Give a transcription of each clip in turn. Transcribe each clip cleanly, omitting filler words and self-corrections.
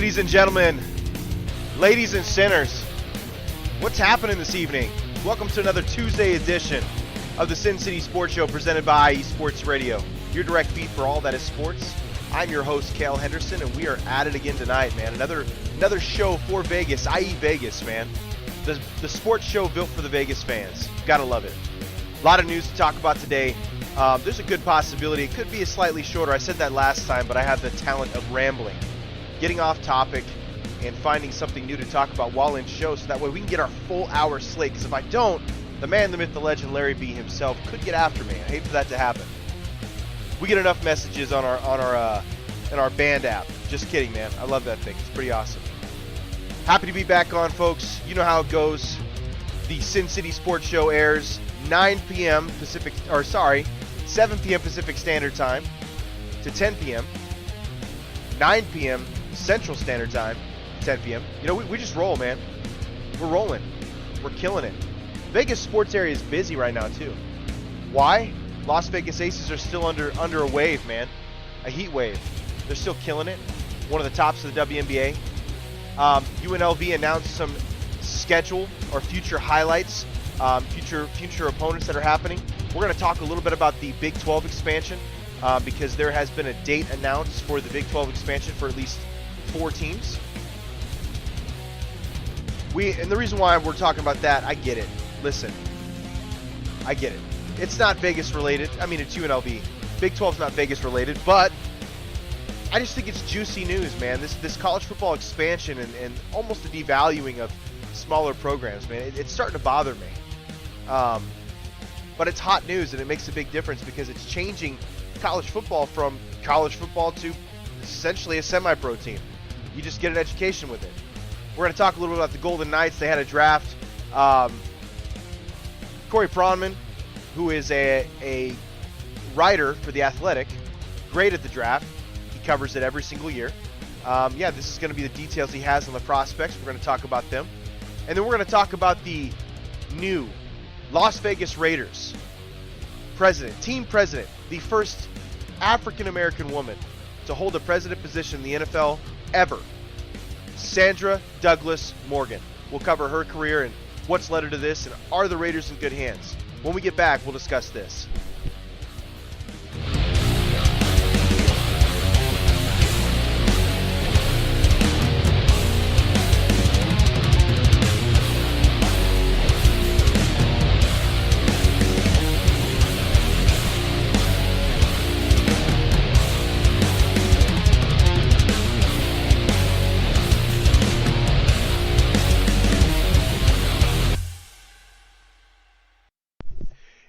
ladies and gentlemen, ladies and sinners, what's happening this evening? Welcome to another Tuesday edition of the Sin City Sports Show presented by IE Sports Radio, your direct feed for all that is sports. I'm your host, Cale Henderson, and we are at it again tonight, man. Another show for Vegas, IE Vegas, man. The sports show built for the Vegas fans. Gotta love it. A lot of news to talk about today. There's a good possibility it could be a slightly shorter. I said that last time, but I have the talent of rambling, getting off topic, and finding something new to talk about while in show, so that way we can get our full hour slate. Because if I don't, the man, the myth, the legend, Larry B himself could get after me. I hate for that to happen. We get enough messages on our band app. Just kidding, man. I love that thing. It's pretty awesome. Happy to be back on, folks. You know how it goes. The Sin City Sports Show airs 7 p.m. Pacific Standard Time to 10 p.m. 9 p.m. Central Standard Time, 10 p.m. You know, we just roll, man. We're rolling. We're killing it. Vegas sports area is busy right now, too. Why? Las Vegas Aces are still under a wave, man. A heat wave. They're still killing it. One of the tops of the WNBA. UNLV announced some schedule or future highlights, future opponents that are happening. We're going to talk a little bit about the Big 12 expansion because there has been a date announced for the Big 12 expansion for at least 4 teams. And the reason why we're talking about that, I get it. Listen, I get it. It's not Vegas related. I mean, it's UNLV. Big 12's not Vegas related, but I just think it's juicy news, man. This college football expansion and almost a devaluing of smaller programs, man. It's starting to bother me. But it's hot news, and it makes a big difference because it's changing college football from college football to essentially a semi-pro team. You just get an education with it. We're going to talk a little bit about the Golden Knights. They had a draft. Corey Pronman, who is a writer for The Athletic, great at the draft. He covers it every single year. This is going to be the details he has on the prospects. We're going to talk about them. And then we're going to talk about the new Las Vegas Raiders team president, the first African-American woman to hold a president position in the NFL ever, Sandra Douglas Morgan. We'll cover her career and what's led her to this, and are the Raiders in good hands? When we get back, we'll discuss this.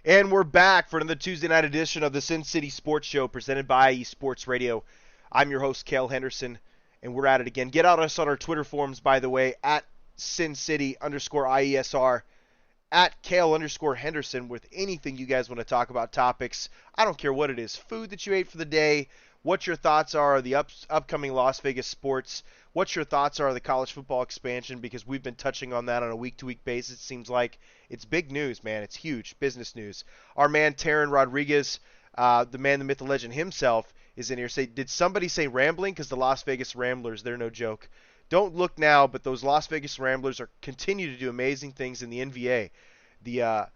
And we're back for another Tuesday night edition of the Sin City Sports Show presented by IE Sports Radio. I'm your host, Cale Henderson, and we're at it again. Get at us on our Twitter forums, by the way, at SinCity_IESR, at Cale_Henderson, with anything you guys want to talk about, topics. I don't care what it is. Food that you ate for the day, what your thoughts are of the upcoming Las Vegas sports, what your thoughts are of the college football expansion, because we've been touching on that on a week-to-week basis. It seems like it's big news, man. It's huge business news. Our man, Taryn Rodriguez, the man, the myth, the legend himself, is in here. Did somebody say rambling? Because the Las Vegas Ramblers, they're no joke. Don't look now, but those Las Vegas Ramblers continue to do amazing things in the NVA, the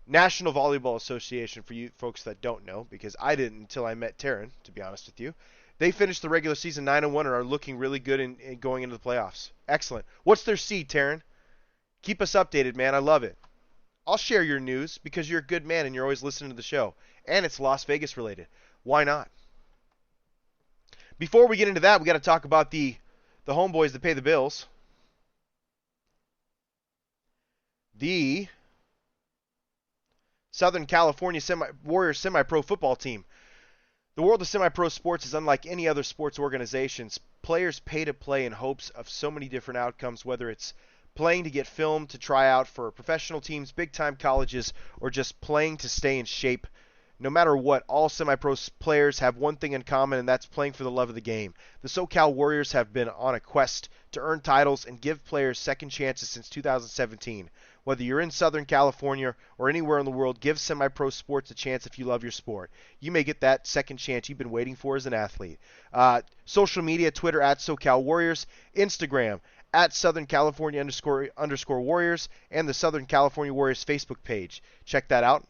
National Volleyball Association, for you folks that don't know, because I didn't until I met Taryn, to be honest with you. They finished the regular season 9-1 and are looking really good in going into the playoffs. Excellent. What's their seed, Taryn? Keep us updated, man. I love it. I'll share your news because you're a good man and you're always listening to the show. And it's Las Vegas related. Why not? Before we get into that, we got to talk about the homeboys that pay the bills. The Southern California Warriors semi-pro football team. The world of semi-pro sports is unlike any other sports organizations. Players pay to play in hopes of so many different outcomes, whether it's playing to get filmed to try out for professional teams, big-time colleges, or just playing to stay in shape. No matter what, all semi-pro players have one thing in common, and that's playing for the love of the game. The SoCal Warriors have been on a quest to earn titles and give players second chances since 2017. Whether you're in Southern California or anywhere in the world, give semi-pro sports a chance if you love your sport. You may get that second chance you've been waiting for as an athlete. Social media, Twitter at SoCal Warriors, Instagram at Southern California underscore Warriors, and the Southern California Warriors Facebook page. Check that out.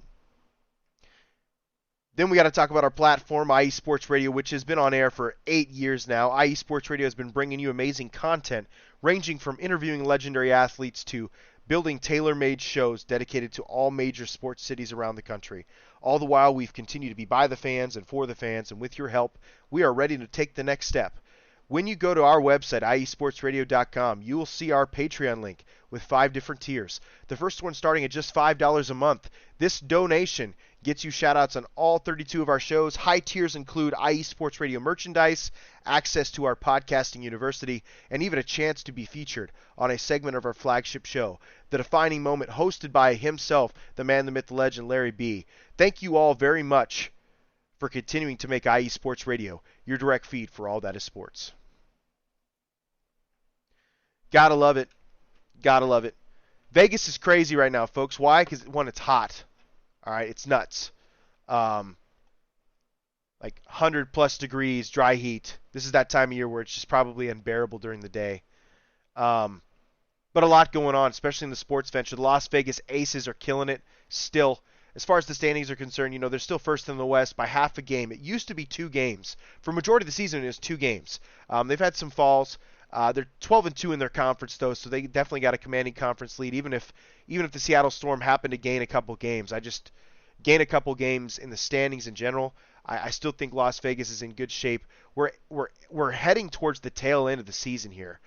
Then we got to talk about our platform, IE Sports Radio, which has been on air for 8 years now. IE Sports Radio has been bringing you amazing content, ranging from interviewing legendary athletes to building tailor-made shows dedicated to all major sports cities around the country. All the while, we've continued to be by the fans and for the fans, and with your help, we are ready to take the next step. When you go to our website, iesportsradio.com, you will see our Patreon link with 5 different tiers. The first one starting at just $5 a month. This donation gets you shoutouts on all 32 of our shows. High tiers include IE Sports Radio merchandise, access to our podcasting university, and even a chance to be featured on a segment of our flagship show, The Defining Moment, hosted by himself, the man, the myth, the legend, Larry B. Thank you all very much for continuing to make IE Sports Radio your direct feed for all that is sports. Gotta love it. Gotta love it. Vegas is crazy right now, folks. Why? Because, one, it's hot. All right, it's nuts. Like 100-plus degrees, dry heat. This is that time of year where it's just probably unbearable during the day. But a lot going on, especially in the sports venture. The Las Vegas Aces are killing it still. As far as the standings are concerned, they're still first in the West by half a game. It used to be 2 games. For majority of the season, it was 2 games. They've had some falls. They're 12-2 in their conference, though, so they definitely got a commanding conference lead. Even if the Seattle Storm happened to gain a couple games, gain a couple games in the standings in general, I still think Las Vegas is in good shape. We're heading towards the tail end of the season here.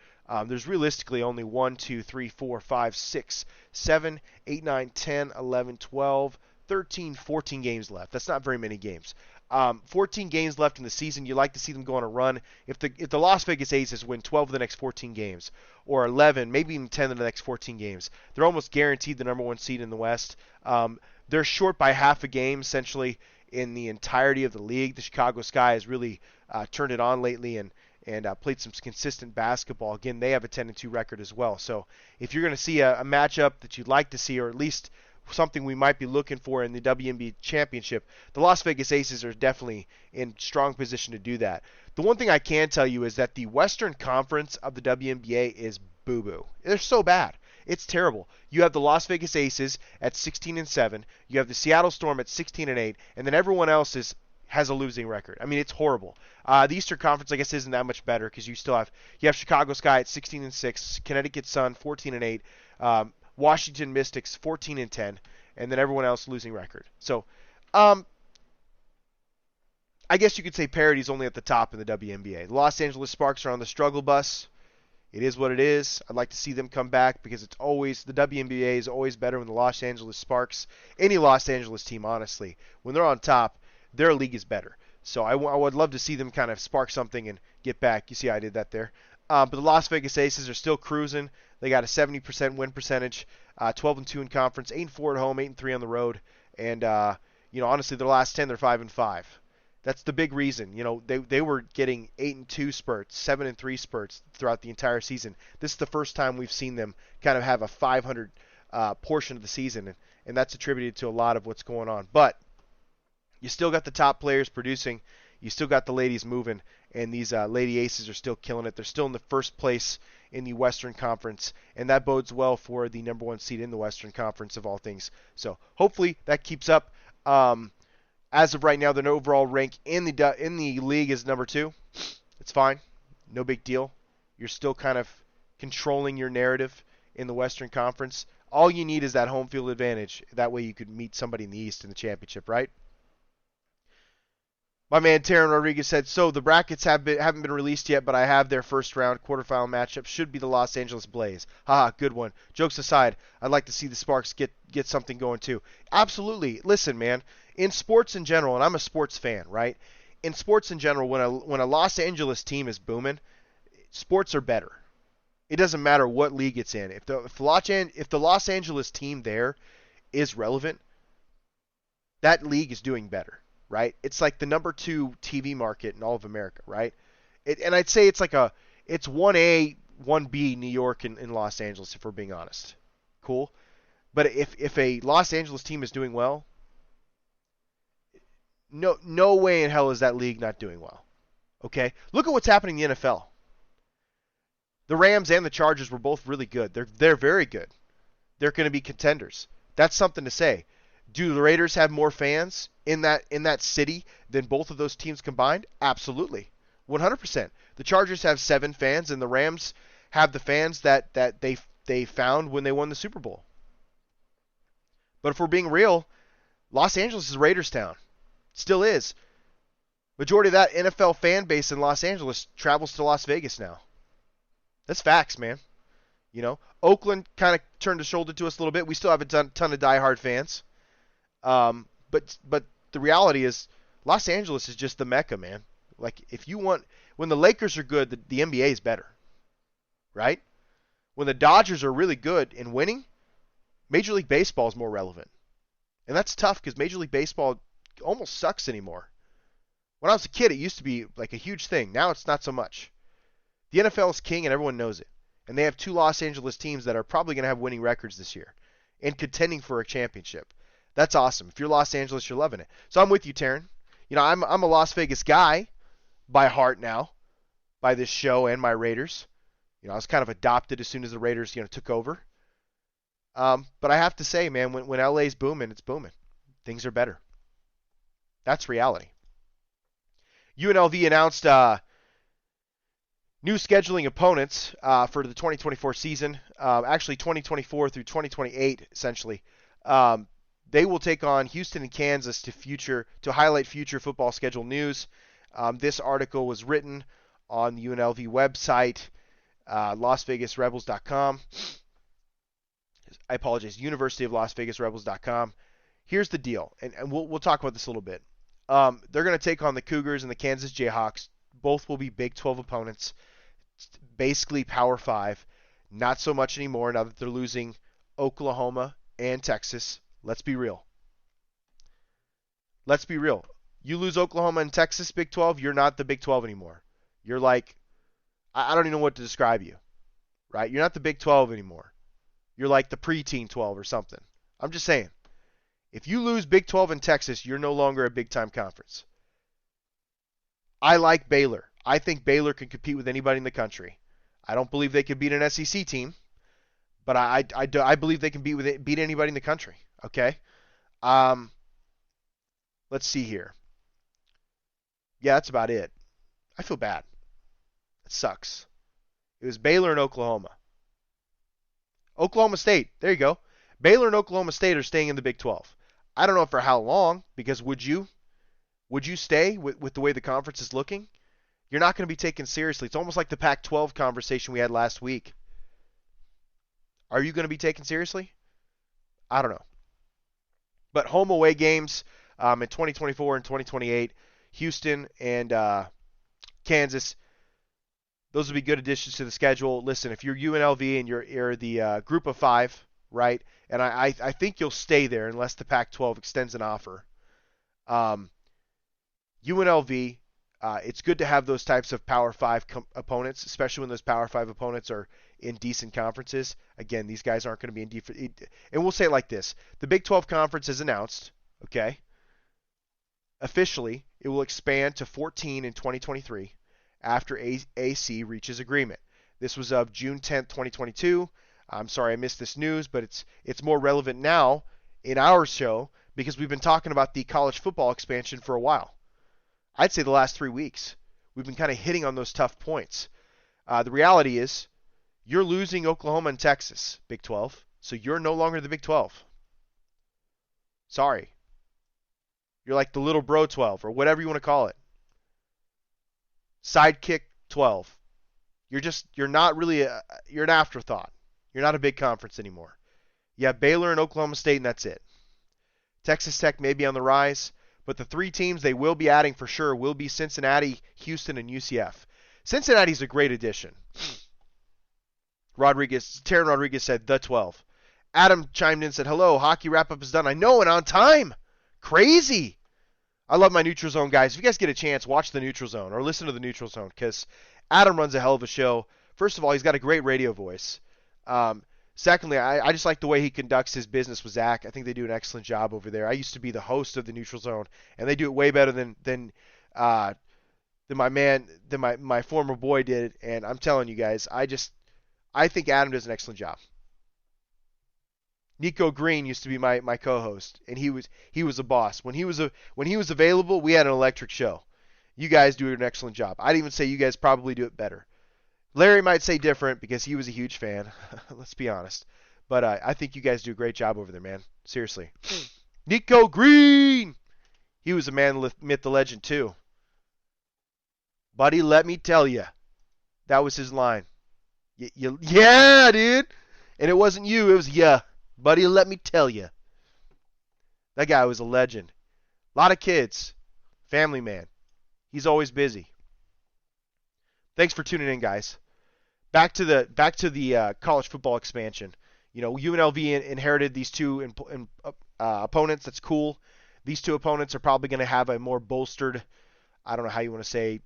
There's realistically only 1, 2, 3, 4, 5, 6, 7, 8, 9, 10, 11, 12, 13, 14 games left. That's not very many games. 14 games left in the season. You like to see them go on a run. If the Las Vegas Aces win 12 of the next 14 games, or 11, maybe even 10 of the next 14 games, they're almost guaranteed the number 1 seed in the West. They're short by half a game, essentially, in the entirety of the league. The Chicago Sky has really turned it on lately and played some consistent basketball. Again, they have a 10-2 record as well. So if you're going to see a matchup that you'd like to see, or at least something we might be looking for in the WNBA championship, the Las Vegas Aces are definitely in strong position to do that. The one thing I can tell you is that the Western Conference of the WNBA is boo-boo. They're so bad. It's terrible. You have the Las Vegas Aces at 16-7. You have the Seattle Storm at 16-8, and then everyone else has a losing record. I mean, it's horrible. The Eastern Conference, I guess, isn't that much better because you have Chicago Sky at 16-6, Connecticut Sun 14-8. Washington Mystics 14-10, and then everyone else losing record. So, I guess you could say parity's only at the top in the WNBA. The Los Angeles Sparks are on the struggle bus. It is what it is. I'd like to see them come back because the WNBA is always better when the Los Angeles Sparks, any Los Angeles team, honestly, when they're on top, their league is better. So I would love to see them kind of spark something and get back. You see how I did that there. But the Las Vegas Aces are still cruising. They got a 70% win percentage, 12-2 in conference, 8-4 at home, 8-3 on the road, and honestly, their last 10 they're 5-5. That's the big reason. They were getting 8-2 spurts, 7-3 spurts throughout the entire season. This is the first time we've seen them kind of have a 500 portion of the season, and that's attributed to a lot of what's going on. But you still got the top players producing. You still got the ladies moving, and these Lady Aces are still killing it. They're still in the first place in the Western Conference, and that bodes well for the number 1 seed in the Western Conference of all things. So hopefully that keeps up. As of right now, their overall rank in the league is number 2. It's fine, no big deal. You're still kind of controlling your narrative in the Western Conference. All you need is that home field advantage. That way you could meet somebody in the East in the championship, right? My man Taryn Rodriguez said, so the brackets haven't been released yet, but I have their first round quarterfinal matchup. Should be the Los Angeles Blaze. Haha, good one. Jokes aside, I'd like to see the Sparks get something going too. Absolutely. Listen, man, in sports in general, and I'm a sports fan, right? In sports in general, when a Los Angeles team is booming, sports are better. It doesn't matter what league it's in. If the Los Angeles team there is relevant, that league is doing better. Right? It's like the number 2 TV market in all of America, right? And I'd say it's 1A, 1B New York and Los Angeles, if we're being honest. Cool? But if a Los Angeles team is doing well, no way in hell is that league not doing well. Okay? Look at what's happening in the NFL. The Rams and the Chargers were both really good. They're very good. They're going to be contenders. That's something to say. Do the Raiders have more fans in that city than both of those teams combined? Absolutely. 100%. The Chargers have 7 fans, and the Rams have the fans that they found when they won the Super Bowl. But if we're being real, Los Angeles is Raiders town. Still is. Majority of that NFL fan base in Los Angeles travels to Las Vegas now. That's facts, man. You know, Oakland kind of turned the shoulder to us a little bit. We still have a ton of diehard fans. But the reality is Los Angeles is just the mecca, man. Like, if you want, when the Lakers are good, the NBA is better, right? When the Dodgers are really good and winning, Major League Baseball is more relevant. And that's tough because Major League Baseball almost sucks anymore. When I was a kid, it used to be like a huge thing. Now it's not so much. The NFL is king and everyone knows it. And they have 2 Los Angeles teams that are probably going to have winning records this year and contending for a championship. That's awesome. If you're Los Angeles, you're loving it. So I'm with you, Taryn. You know, I'm a Las Vegas guy by heart now, by this show and my Raiders. You know, I was kind of adopted as soon as the Raiders, took over. But I have to say, man, when LA's booming, it's booming. Things are better. That's reality. UNLV announced new scheduling opponents for the 2024 season. Actually, 2024 through 2028, essentially. They will take on Houston and Kansas to highlight future football schedule news. This article was written on the UNLV website, LasVegasRebels.com. I apologize, University of Las Vegas Rebels.com. Here's the deal, and we'll talk about this a little bit. They're going to take on the Cougars and the Kansas Jayhawks. Both will be Big 12 opponents, basically Power 5. Not so much anymore now that they're losing Oklahoma and Texas. Let's be real. You lose Oklahoma and Texas, Big 12, you're not the Big 12 anymore. You're like, I don't even know what to describe you, right? You're not the Big 12 anymore. You're like the preteen 12 or something. I'm just saying. If you lose Big 12 in Texas, you're no longer a big-time conference. I like Baylor. I think Baylor can compete with anybody in the country. I don't believe they could beat an SEC team, but I believe they can beat anybody in the country. Okay? Let's see here. Yeah, that's about it. I feel bad. It sucks. It was Baylor and Oklahoma. Oklahoma State. There you go. Baylor and Oklahoma State are staying in the Big 12. I don't know for how long, because would you stay with the way the conference is looking? You're not going to be taken seriously. It's almost like the Pac-12 conversation we had last week. Are you going to be taken seriously? I don't know. But home away games in 2024 and 2028, Houston and Kansas, those would be good additions to the schedule. Listen, if you're UNLV and you're the group of 5, right? And I think you'll stay there unless the Pac-12 extends an offer. UNLV, it's good to have those types of Power 5 opponents, especially when those Power 5 opponents are in decent conferences. Again, these guys aren't going to be in deep. And we'll say it like this. The Big 12 Conference is announced, okay? Officially, it will expand to 14 in 2023 after AC reaches agreement. This was of June 10th, 2022. I'm sorry I missed this news, but it's more relevant now in our show because we've been talking about the college football expansion for a while. I'd say the last 3 weeks. We've been kind of hitting on those tough points. The reality is you're losing Oklahoma and Texas, Big 12, so you're no longer the Big 12. Sorry. You're like the little bro 12 or whatever you want to call it. Sidekick 12. You're not really you're an afterthought. You're not a big conference anymore. You have Baylor and Oklahoma State, and that's it. Texas Tech may be on the rise, but the 3 teams they will be adding for sure will be Cincinnati, Houston, and UCF. Cincinnati's a great addition. Taryn Rodriguez said, the 12. Adam chimed in and said, hello, hockey wrap-up is done. I know, and on time. Crazy. I love my Neutral Zone guys. If you guys get a chance, watch the Neutral Zone or listen to the Neutral Zone because Adam runs a hell of a show. First of all, he's got a great radio voice. Secondly, I just like the way he conducts his business with Zach. I think they do an excellent job over there. I used to be the host of the Neutral Zone, and they do it way better uh, than my former boy did. And I'm telling you guys, I think Adam does an excellent job. Nico Green used to be my co-host, and he was a boss. When he was available, we had an electric show. You guys do an excellent job. I'd even say you guys probably do it better. Larry might say different because he was a huge fan. Let's be honest. But I think you guys do a great job over there, man. Seriously. Nico Green! He was a man, myth, the legend, too. Buddy, let me tell you. That was his line. Yeah, dude! And it wasn't you, it was ya. Buddy, let me tell you. That guy was a legend. A lot of kids. Family man. He's always busy. Thanks for tuning in, guys. Back to the college football expansion. You know, UNLV inherited these two opponents. That's cool. These two opponents are probably going to have a more bolstered, I don't know how you want to say,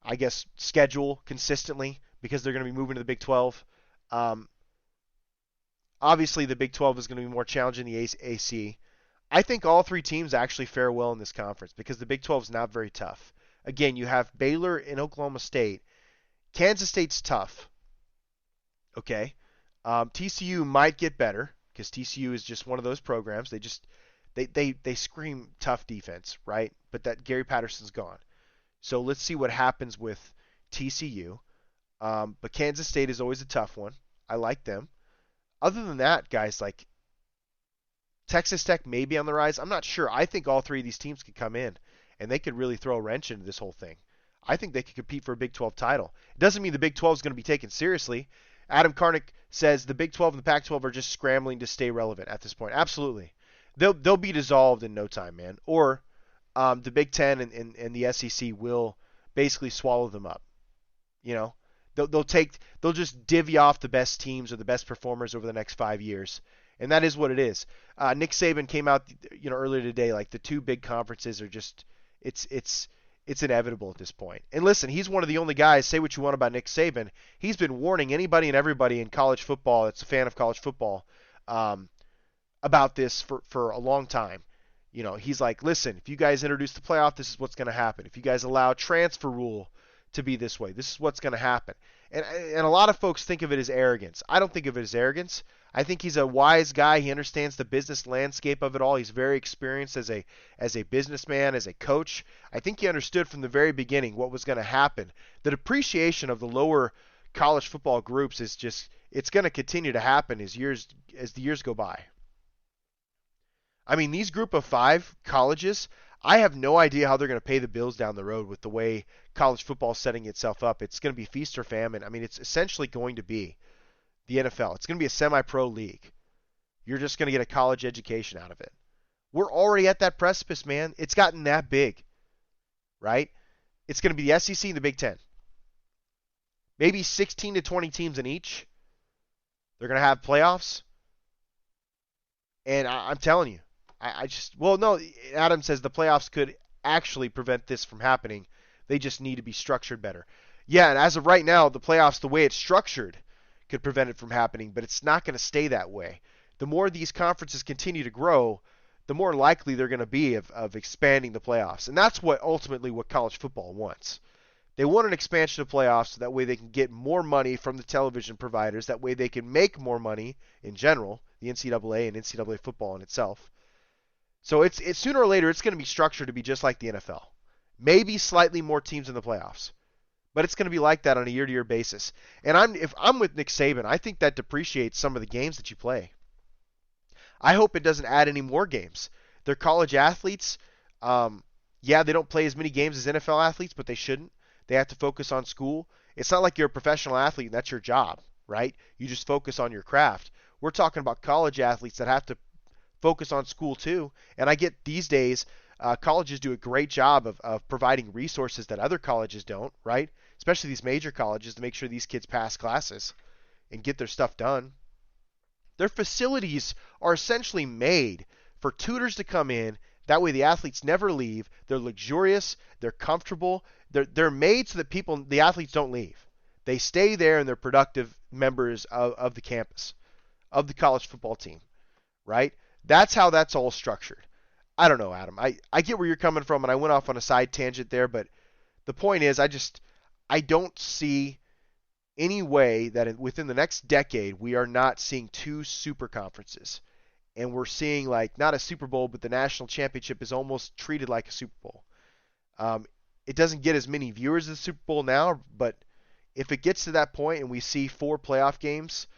I guess, schedule consistently because they're going to be moving to the Big 12. Obviously, the Big 12 is going to be more challenging than the AC. I think all three teams actually fare well in this conference because the Big 12 is not very tough. Again, you have Baylor and Oklahoma State. Kansas State's tough. Okay. TCU might get better because TCU is just one of those programs. They scream tough defense, right? But that Gary Patterson's gone. So let's see what happens with TCU. But Kansas State is always a tough one. I like them. Other than that, guys, like Texas Tech may be on the rise. I'm not sure. I think all three of these teams could come in, and they could really throw a wrench into this whole thing. I think they could compete for a Big 12 title. It doesn't mean the Big 12 is going to be taken seriously. Adam Karnick says the Big 12 and the Pac 12 are just scrambling to stay relevant at this point. Absolutely. They'll be dissolved in no time, man. Or the Big 10 and the SEC will basically swallow them up. You know, they'll just divvy off the best teams or the best performers over the next 5 years. And that is what it is. Nick Saban came out, earlier today. Like the two big conferences are just, it's inevitable at this point. And listen, he's one of the only guys. Say what you want about Nick Saban. He's been warning anybody and everybody in college football that's a fan of college football about this for a long time. He's like, listen, if you guys introduce the playoff, this is what's going to happen. If you guys allow transfer rule to be this way, this is what's going to happen. And a lot of folks think of it as arrogance. I don't think of it as arrogance. I think he's a wise guy. He understands the business landscape of it all. He's very experienced as a businessman, as a coach. I think he understood from the very beginning what was going to happen. The depreciation of the lower college football groups is just, it's going to continue to happen as the years go by. I mean, these group of 5 colleges, I have no idea how they're going to pay the bills down the road with the way college football is setting itself up. It's going to be feast or famine. I mean, it's essentially going to be the NFL. It's going to be a semi-pro league. You're just going to get a college education out of it. We're already at that precipice, man. It's gotten that big, right? It's going to be the SEC and the Big Ten. Maybe 16 to 20 teams in each. They're going to have playoffs. And I'm telling you, no, Adam says the playoffs could actually prevent this from happening. They just need to be structured better. Yeah, and as of right now, the playoffs, the way it's structured, could prevent it from happening, but it's not going to stay that way. The more these conferences continue to grow, the more likely they're going to be of expanding the playoffs. And that's ultimately what college football wants. They want an expansion of playoffs so that way they can get more money from the television providers. That way they can make more money in general, the NCAA and NCAA football in itself. So it's sooner or later it's going to be structured to be just like the NFL. Maybe slightly more teams in the playoffs. But it's going to be like that on a year-to-year basis. And if I'm with Nick Saban, I think that depreciates some of the games that you play. I hope it doesn't add any more games. They're college athletes. They don't play as many games as NFL athletes, but they shouldn't. They have to focus on school. It's not like you're a professional athlete and that's your job, right? You just focus on your craft. We're talking about college athletes that have to focus on school too. And I get these days, colleges do a great job of providing resources that other colleges don't, right? Especially these major colleges to make sure these kids pass classes and get their stuff done. Their facilities are essentially made for tutors to come in. That way the athletes never leave. They're luxurious. They're comfortable. They're made so that the athletes don't leave. They stay there and they're productive members of the campus, of the college football team, right? That's how that's all structured. I don't know, Adam. I get where you're coming from, and I went off on a side tangent there, but the point is I don't see any way that within the next decade we are not seeing two super conferences. And we're seeing like not a Super Bowl, but the national championship is almost treated like a Super Bowl. It doesn't get as many viewers as the Super Bowl now, but if it gets to that point and we see 4 playoff games,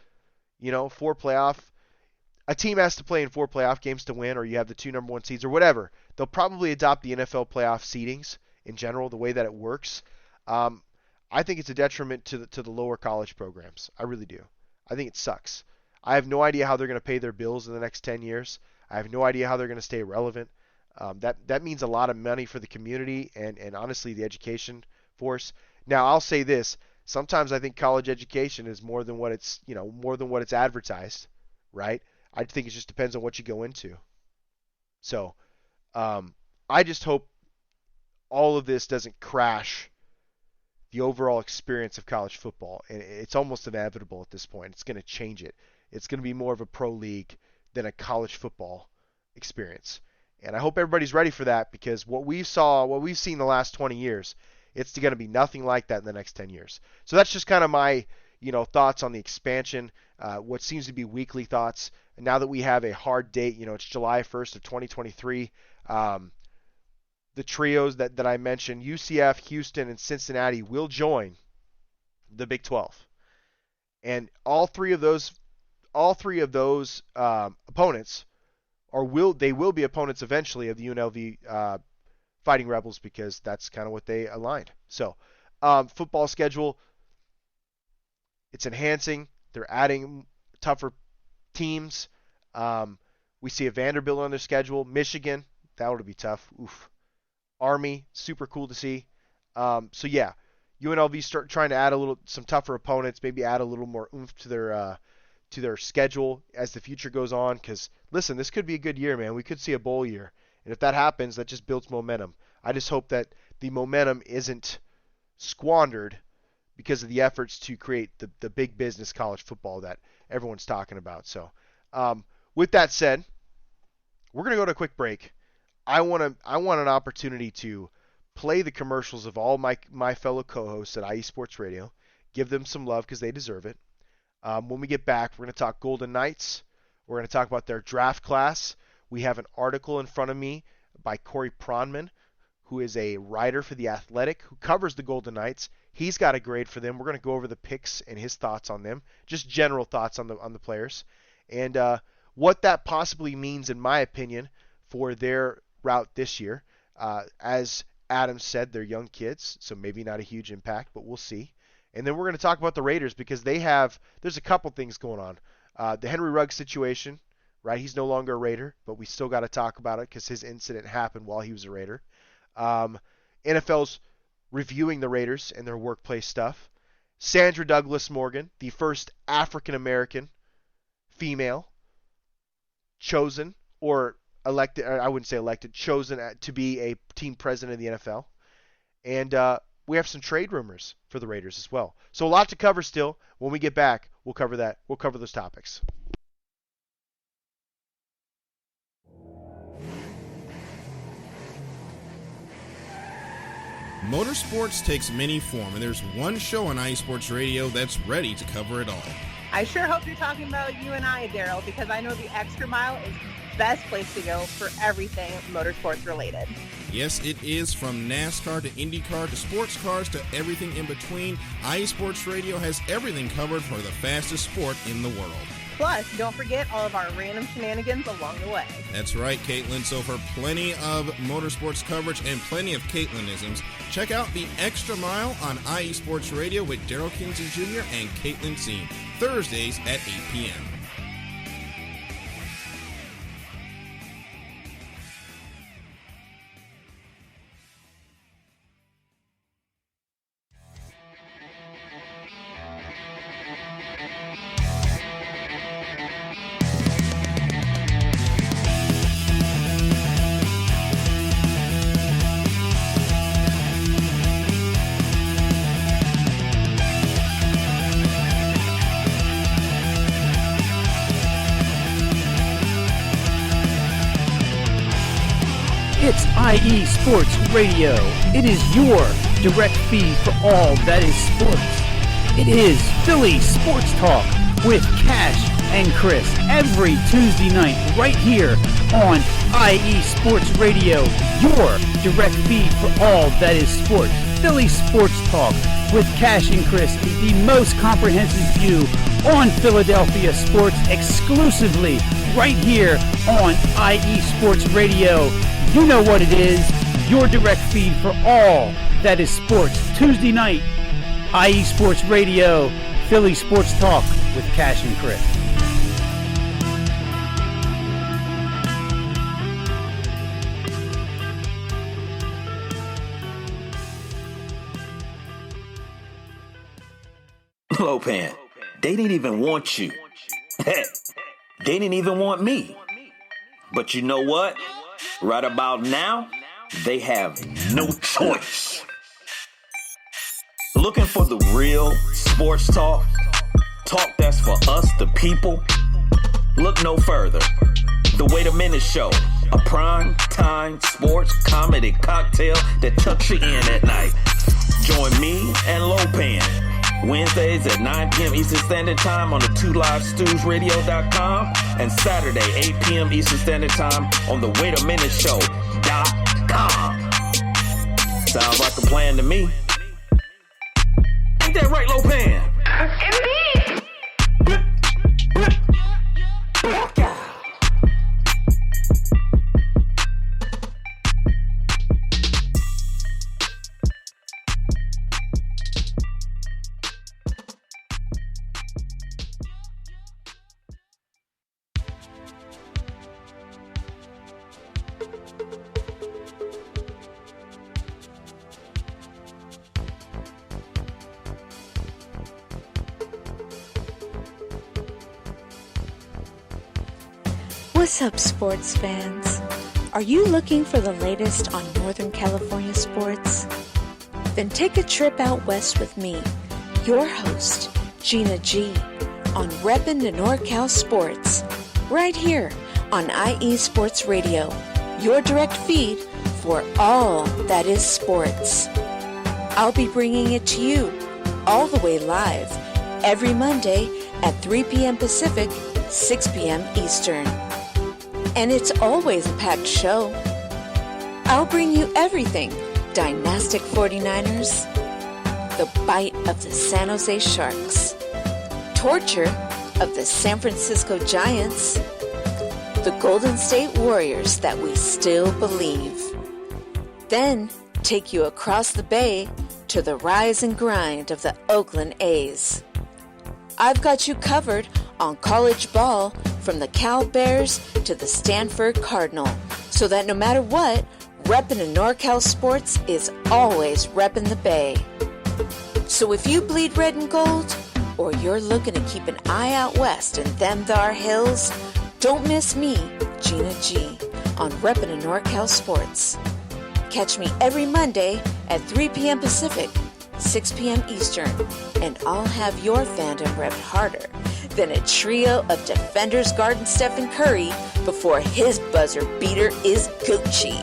a team has to play in 4 playoff games to win, or you have the 2 number 1 seeds or whatever. They'll probably adopt the NFL playoff seedings in general, the way that it works. I think it's a detriment to the lower college programs. I really do. I think it sucks. I have no idea how they're going to pay their bills in the next 10 years. I have no idea how they're going to stay relevant. That means a lot of money for the community and honestly the education force. Now I'll say this: sometimes I think college education is more than what it's advertised, right? I think it just depends on what you go into. So I just hope all of this doesn't crash the overall experience of college football. And it's almost inevitable at this point. It's going to change it. It's going to be more of a pro league than a college football experience. And I hope everybody's ready for that, because what we've seen the last 20 years, it's going to be nothing like that in the next 10 years. So that's just kind of my, thoughts on the expansion, what seems to be weekly thoughts. And now that we have a hard date, it's July 1st of 2023, the trios that I mentioned, UCF, Houston, and Cincinnati, will join the Big 12. And all three of those opponents will be opponents eventually of the UNLV Fighting Rebels, because that's kind of what they aligned. So football schedule, it's enhancing. They're adding tougher teams. We see a Vanderbilt on their schedule. Michigan, that would be tough. Oof. Army, super cool to see. So yeah, UNLV start trying to add some tougher opponents, maybe add a little more oomph to their schedule as the future goes on. Because listen, this could be a good year, man. We could see a bowl year, and if that happens, that just builds momentum. I just hope that the momentum isn't squandered because of the efforts to create the big business college football that everyone's talking about. So with that said, we're gonna go to a quick break. I want an opportunity to play the commercials of all my fellow co-hosts at IE Sports Radio, give them some love because they deserve it. When we get back, we're going to talk Golden Knights. We're going to talk about their draft class. We have an article in front of me by Corey Pronman, who is a writer for The Athletic, who covers the Golden Knights. He's got a grade for them. We're going to go over the picks and his thoughts on them, just general thoughts on the players, and what that possibly means, in my opinion, for their route this year. As Adam said, they're young kids, so maybe not a huge impact, but we'll see. And then we're going to talk about the Raiders, because there's a couple things going on. The Henry Ruggs situation, right? He's no longer a Raider, but we still got to talk about it because his incident happened while he was a Raider. NFL's reviewing the Raiders and their workplace stuff. Sandra Douglas Morgan, the first African-American female chosen, or elected, I wouldn't say elected, chosen to be a team president of the NFL. And we have some trade rumors for the Raiders as well. So a lot to cover still. When we get back, we'll cover that. We'll cover those topics. Motorsports takes many forms, and there's one show on IE Sports Radio that's ready to cover it all. I sure hope you're talking about you and I, Daryl, because I know the Extra Mile is the best place to go for everything motorsports related. Yes, it is. From NASCAR to IndyCar to sports cars to everything in between, IE Sports Radio has everything covered for the fastest sport in the world. Plus, don't forget all of our random shenanigans along the way. That's right, Caitlin. So for plenty of motorsports coverage and plenty of Caitlinisms, check out The Extra Mile on IE Sports Radio with Daryl Kinsey Jr. and Caitlin Seen, Thursdays at 8 p.m. It's IE Sports Radio. It is your direct feed for all that is sports. It is Philly Sports Talk with Cash and Chris every Tuesday night right here on IE Sports Radio, your direct feed for all that is sports. Philly Sports Talk with Cash and Chris is the most comprehensive view on Philadelphia sports exclusively right here on IE Sports Radio. You know what it is, your direct feed for all that is sports. Tuesday night, IE Sports Radio, Philly Sports Talk with Cash and Chris. Lopan, they didn't even want you. Heck, they didn't even want me. But you know what? Right about now, they have no choice. Looking for the real sports talk? Talk that's for us, the people? Look no further. The Wait a Minute Show, a prime time sports comedy cocktail that tucks you in at night. Join me and Lopan Wednesdays at 9 p.m. Eastern Standard Time on the 2livestewsradio.com and Saturday 8 p.m. Eastern Standard Time on the waitaminuteshow.com. Sounds like a plan to me. Ain't that right, Lopan? Indeed. What's up, sports fans? Are you looking for the latest on Northern California sports? Then take a trip out west with me, your host, Gina G, on Reppin' the NorCal Sports, right here on IE Sports Radio, your direct feed for all that is sports. I'll be bringing it to you all the way live every Monday at 3 p.m. Pacific, 6 p.m. Eastern. And it's always a packed show. I'll bring you everything Dynastic 49ers, the bite of the San Jose Sharks, torture of the San Francisco Giants, the Golden State Warriors that we still believe. Then take you across the bay to the rise and grind of the Oakland A's. I've got you covered on college ball from the Cal Bears to the Stanford Cardinal, so that no matter what, reppin' in NorCal sports is always reppin' the Bay. So if you bleed red and gold, or you're looking to keep an eye out west in them thar hills, don't miss me, Gina G, on reppin' in NorCal sports. Catch me every Monday at 3 p.m. Pacific, 6 p.m. Eastern, and I'll have your fandom repped harder than a trio of defenders guarding Stephen Curry before his buzzer beater is Gucci.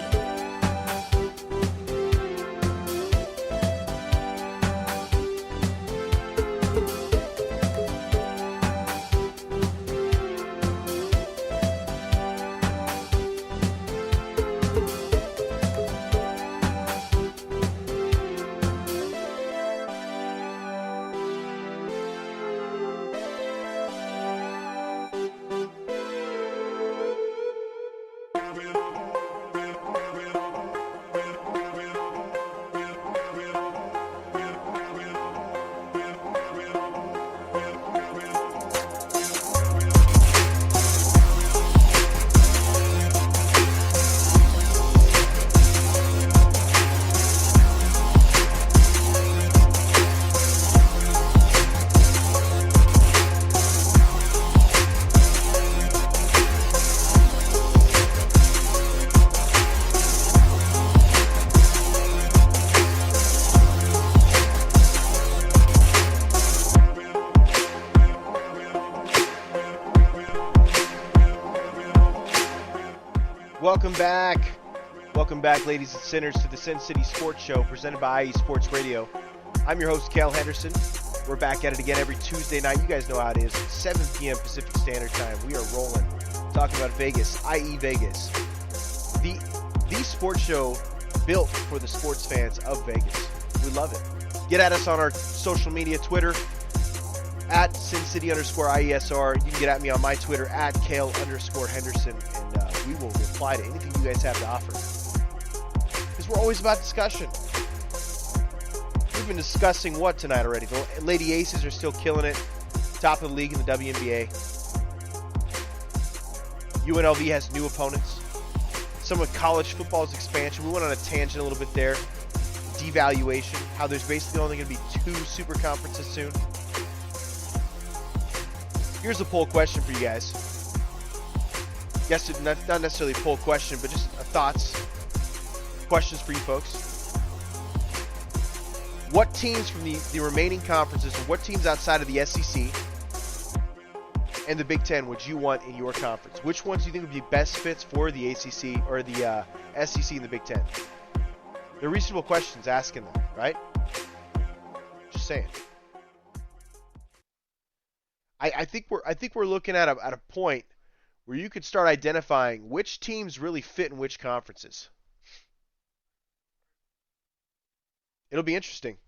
Welcome back, ladies and sinners, to the Sin City Sports Show presented by IE Sports Radio. I'm your host, Cale Henderson. We're back at it again every Tuesday night. You guys know how it is. 7 p.m. Pacific Standard Time. We are rolling. Talking about Vegas, IE Vegas. The sports show built for the sports fans of Vegas. We love it. Get at us on our social media, Twitter, at SinCity_IESR. You can get at me on my Twitter, at Cale_Henderson, and we will reply to anything you guys have to offer. Because we're always about discussion. We've been discussing what tonight already? The Lady Aces are still killing it. Top of the league in the WNBA. UNLV has new opponents. Some of college football's expansion. We went on a tangent a little bit there. Devaluation. How there's basically only going to be 2 super conferences soon. Here's a poll question for you guys. Guess it's not necessarily a poll question, but just thoughts. Questions for you folks. What teams from the remaining conferences, or what teams outside of the SEC and the Big Ten would you want in your conference? Which ones do you think would be best fits for the ACC or the SEC and the Big Ten? They're reasonable questions asking them, right? Just saying. I think we're looking at a point where you could start identifying which teams really fit in which conferences. It'll be interesting.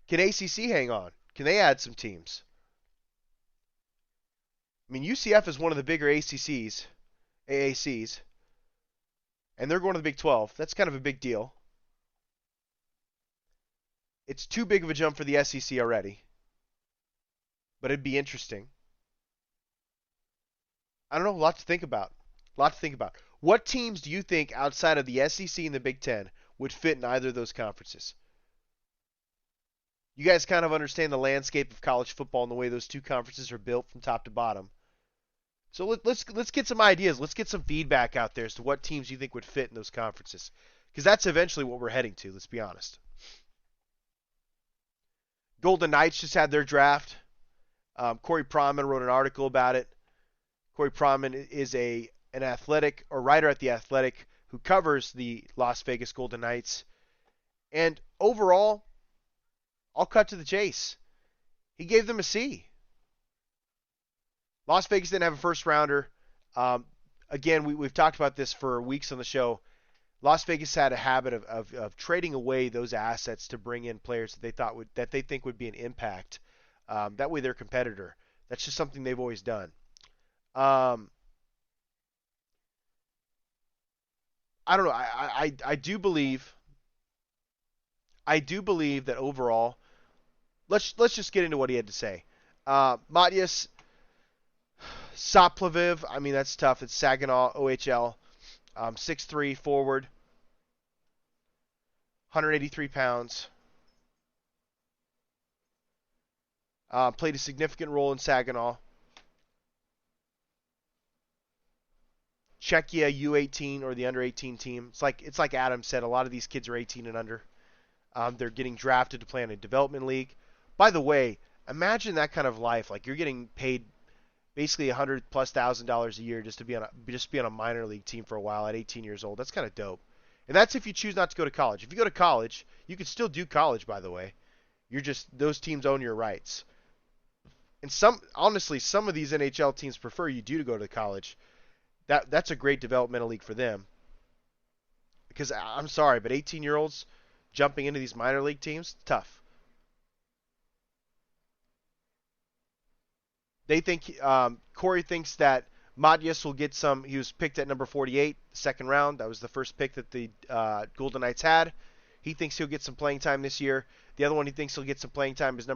Can ACC hang on? Can they add some teams? I mean, UCF is one of the bigger AACs, and they're going to the Big 12. That's kind of a big deal. It's too big of a jump for the SEC already, but it'd be interesting. I don't know, a lot to think about. What teams do you think outside of the SEC and the Big Ten would fit in either of those conferences? You guys kind of understand the landscape of college football and the way those two conferences are built from top to bottom. So let's get some ideas. Let's get some feedback out there as to what teams you think would fit in those conferences. Because that's eventually what we're heading to, let's be honest. Golden Knights just had their draft. Corey Pronman wrote an article about it. Corey Pronman is an athletic, or writer at The Athletic, who covers the Las Vegas Golden Knights. And overall, I'll cut to the chase. He gave them a C. Las Vegas didn't have a first rounder. Again, we've talked about this for weeks on the show. Las Vegas had a habit of trading away those assets to bring in players that they think would be an impact. That way, their competitor. That's just something they've always done. I don't know. I do believe that overall. Let's just get into what he had to say. Matyas Saplaviv, I mean, that's tough. It's Saginaw, OHL. 6'3", forward. 183 pounds. Played a significant role in Saginaw. Czechia U18 or the under 18 team. It's like Adam said, a lot of these kids are 18 and under. They're getting drafted to play in a development league. By the way, imagine that kind of life. Like, you're getting paid basically $100,000+ a year just to be on a minor league team for a while at 18 years old. That's kind of dope. And that's if you choose not to go to college. If you go to college, you can still do college, by the way. Those teams own your rights. And some of these NHL teams prefer you do to go to college. That's a great developmental league for them. Because I'm sorry, but 18-year-olds jumping into these minor league teams, tough. They think Corey thinks that Matyas will get some. He was picked at number 48, second round. That was the first pick that the Golden Knights had. He thinks he'll get some playing time this year. The other one he thinks he'll get some playing time is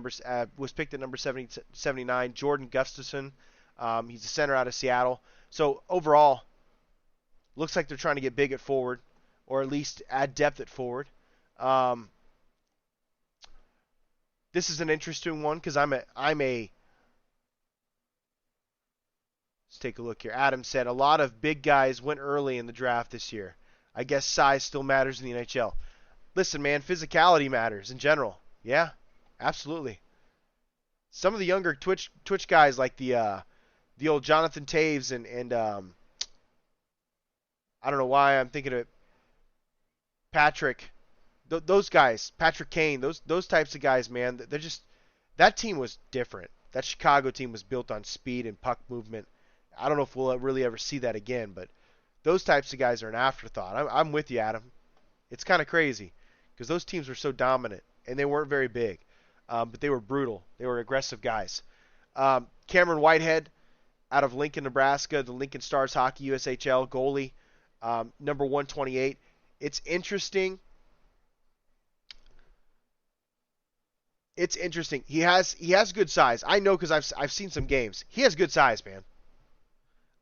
was picked at number 79, Jordan Gustafson. He's a center out of Seattle. So overall, looks like they're trying to get big at forward, or at least add depth at forward. This is an interesting one because I'm a. Let's take a look here. Adam said a lot of big guys went early in the draft this year. I guess size still matters in the NHL. Listen, man, physicality matters in general. Yeah, absolutely. Some of the younger Twitch guys like the old Jonathan Taves and I don't know why I'm thinking of Patrick, those guys, Patrick Kane, those types of guys, man, they're just, that team was different. That Chicago team was built on speed and puck movement. I don't know if we'll really ever see that again, but those types of guys are an afterthought. I'm with you, Adam. It's kind of crazy because those teams were so dominant and they weren't very big, but they were brutal. They were aggressive guys. Cameron Whitehead out of Lincoln, Nebraska, the Lincoln Stars Hockey USHL goalie, number 128. It's interesting. It's interesting. He has good size. I know because I've seen some games. He has good size, man.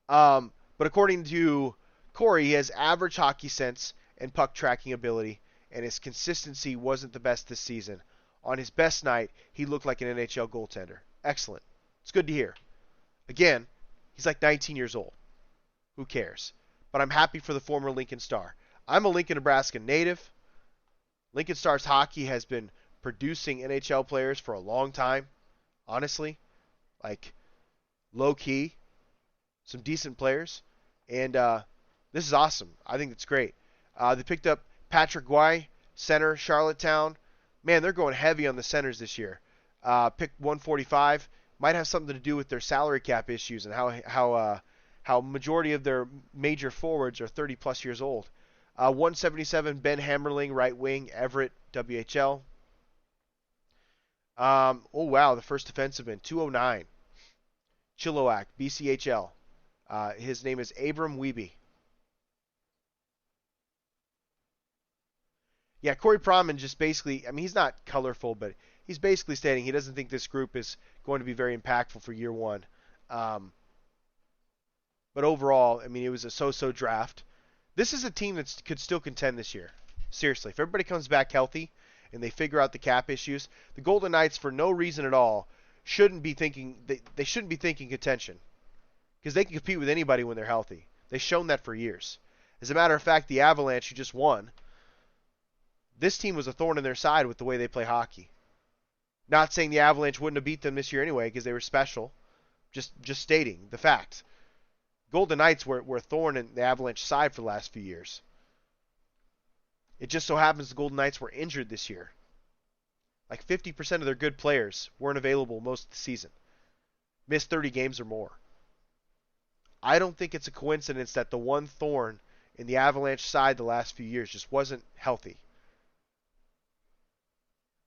But according to Corey, he has average hockey sense and puck tracking ability, and his consistency wasn't the best this season. On his best night, he looked like an NHL goaltender. Excellent. It's good to hear. Again, he's like 19 years old. Who cares? But I'm happy for the former Lincoln Star. I'm a Lincoln, Nebraska native. Lincoln Stars hockey has been producing NHL players for a long time. Honestly, like low key, some decent players, and this is awesome. I think it's great. They picked up Patrick Guay, center, Charlottetown. Man, they're going heavy on the centers this year. Picked 145. Might have something to do with their salary cap issues and how majority of their major forwards are 30-plus years old. 177, Ben Hammerling, right wing, Everett, WHL. Oh, wow, the first defenseman, 209. Chilliwack, BCHL. His name is Abram Wiebe. Yeah, Corey Proman just basically, I mean, he's not colorful, but he's basically stating he doesn't think this group is going to be very impactful for year one. But overall, I mean, it was a so-so draft. This is a team that could still contend this year. Seriously, if everybody comes back healthy and they figure out the cap issues, the Golden Knights, for no reason at all, shouldn't be thinking they shouldn't be thinking contention, because they can compete with anybody when they're healthy. They've shown that for years. As a matter of fact, the Avalanche, who just won, this team was a thorn in their side with the way they play hockey. Not saying the Avalanche wouldn't have beat them this year anyway because they were special. Just stating the fact. Golden Knights were a thorn in the Avalanche side for the last few years. It just so happens the Golden Knights were injured this year. Like 50% of their good players weren't available most of the season. Missed 30 games or more. I don't think it's a coincidence that the one thorn in the Avalanche side the last few years just wasn't healthy.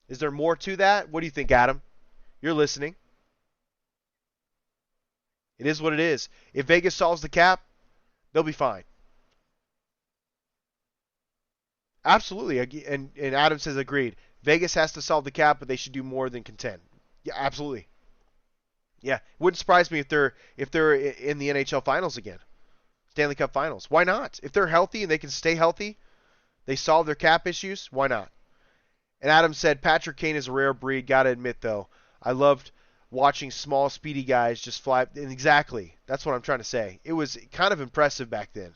Is there more to that? What do you think, Adam? You're listening. It is what it is. If Vegas solves the cap, they'll be fine. Absolutely. And Adam says agreed. Vegas has to solve the cap, but they should do more than contend. Yeah, absolutely. Yeah, wouldn't surprise me if they're in the NHL Finals again, Stanley Cup Finals. Why not? If they're healthy and they can stay healthy, they solve their cap issues. Why not? And Adam said Patrick Kane is a rare breed. Got to admit though, I loved watching small, speedy guys just fly. And exactly, that's what I'm trying to say. It was kind of impressive back then.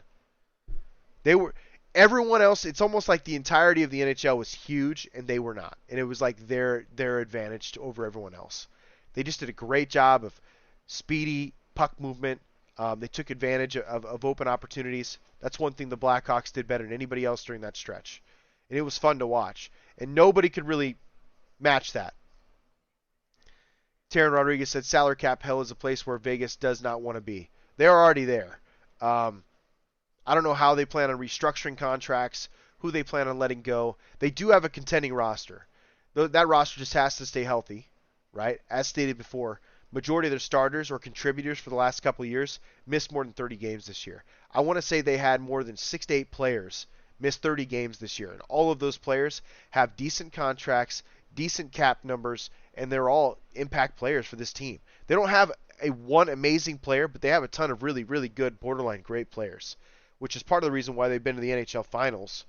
Everyone else. It's almost like the entirety of the NHL was huge, and they were not. And it was like their advantage over everyone else. They just did a great job of speedy puck movement. They took advantage of open opportunities. That's one thing the Blackhawks did better than anybody else during that stretch. And it was fun to watch. And nobody could really match that. Taryn Rodriguez said salary cap hell is a place where Vegas does not want to be. They're already there. I don't know how they plan on restructuring contracts, who they plan on letting go. They do have a contending roster. That roster just has to stay healthy, right? As stated before, majority of their starters or contributors for the last couple of years missed more than 30 games this year. I want to say they had more than 6 to 8 players miss 30 games this year. And all of those players have decent contracts, decent cap numbers, and they're all impact players for this team. They don't have one amazing player, but they have a ton of really, really good, borderline great players, which is part of the reason why they've been to the NHL Finals,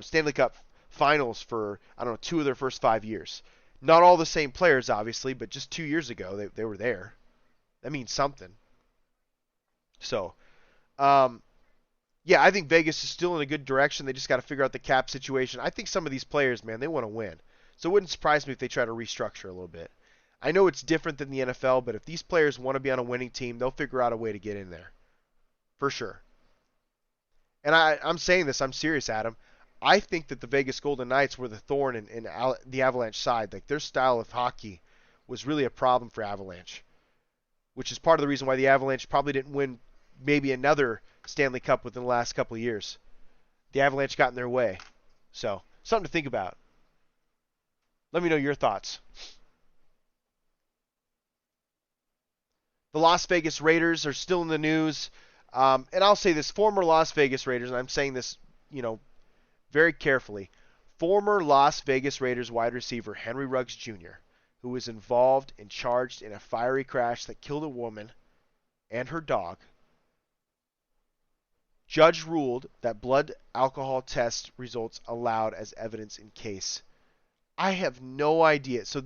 Stanley Cup Finals for, 2 of their first 5 years. Not all the same players, obviously, but just 2 years ago, they were there. That means something. So, yeah, I think Vegas is still in a good direction. They just got to figure out the cap situation. I think some of these players, man, they want to win. So it wouldn't surprise me if they try to restructure a little bit. I know it's different than the NFL, but if these players want to be on a winning team, they'll figure out a way to get in there. For sure. And I'm saying this, I'm serious, Adam. I think that the Vegas Golden Knights were the thorn in the Avalanche side. Like, their style of hockey was really a problem for Avalanche, which is part of the reason why the Avalanche probably didn't win maybe another Stanley Cup within the last couple of years. The Avalanche got in their way. So, something to think about. Let me know your thoughts. The Las Vegas Raiders are still in the news. And I'll say this, former Las Vegas Raiders, and I'm saying this, very carefully. Former Las Vegas Raiders wide receiver Henry Ruggs Jr., who was involved and charged in a fiery crash that killed a woman and her dog, judge ruled that blood alcohol test results allowed as evidence in case. I have no idea. So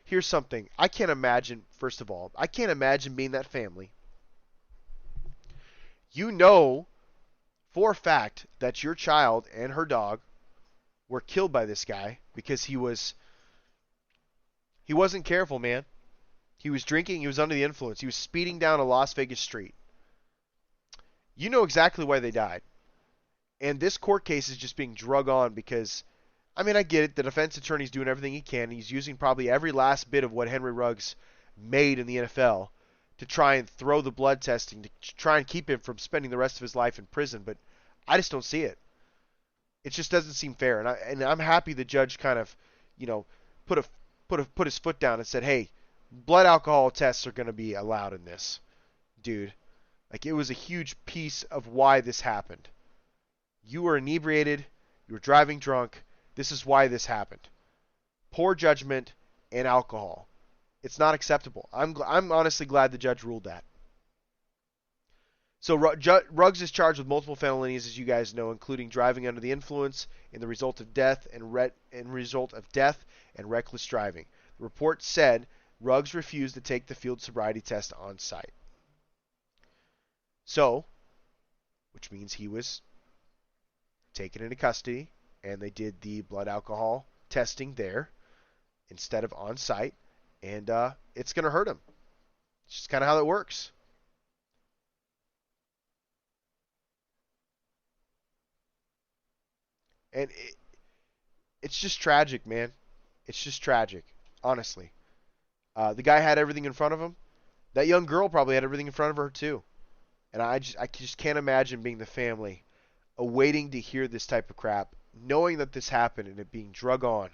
here's something. I can't imagine, first of all, I can't imagine being that family. You know for a fact that your child and her dog were killed by this guy because he wasn't careful, man. He was drinking, he was under the influence. He was speeding down a Las Vegas street. You know exactly why they died. And this court case is just being drug on because, I get it. The defense attorney's doing everything he can. He's using probably every last bit of what Henry Ruggs made in the NFL to try and throw the blood testing, to try and keep him from spending the rest of his life in prison. But I just don't see it. It just doesn't seem fair. And I'm happy the judge kind of, put his foot down and said, hey, blood alcohol tests are going to be allowed in this, dude. Like, it was a huge piece of why this happened. You were inebriated. You were driving drunk. This is why this happened. Poor judgment and alcohol. It's not acceptable. I'm honestly glad the judge ruled that. So Ruggs is charged with multiple felonies, as you guys know, including driving under the influence in the result of death and reckless driving. The report said Ruggs refused to take the field sobriety test on site. So, which means he was taken into custody, and they did the blood alcohol testing there instead of on site, and it's going to hurt him. It's just kind of how it works. And it's just tragic, man. It's just tragic, honestly. The guy had everything in front of him. That young girl probably had everything in front of her too. And I just can't imagine being the family awaiting to hear this type of crap, knowing that this happened and it being drug on.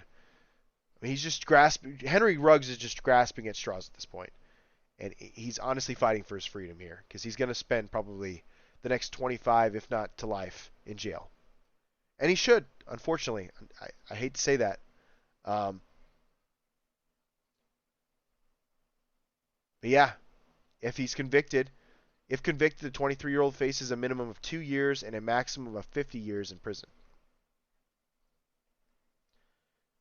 He's just grasping. Henry Ruggs is just grasping at straws at this point. And he's honestly fighting for his freedom here because he's going to spend probably the next 25, if not to life, in jail. And he should, unfortunately. I hate to say that. But yeah, if convicted, the 23-year-old faces a minimum of 2 years and a maximum of 50 years in prison.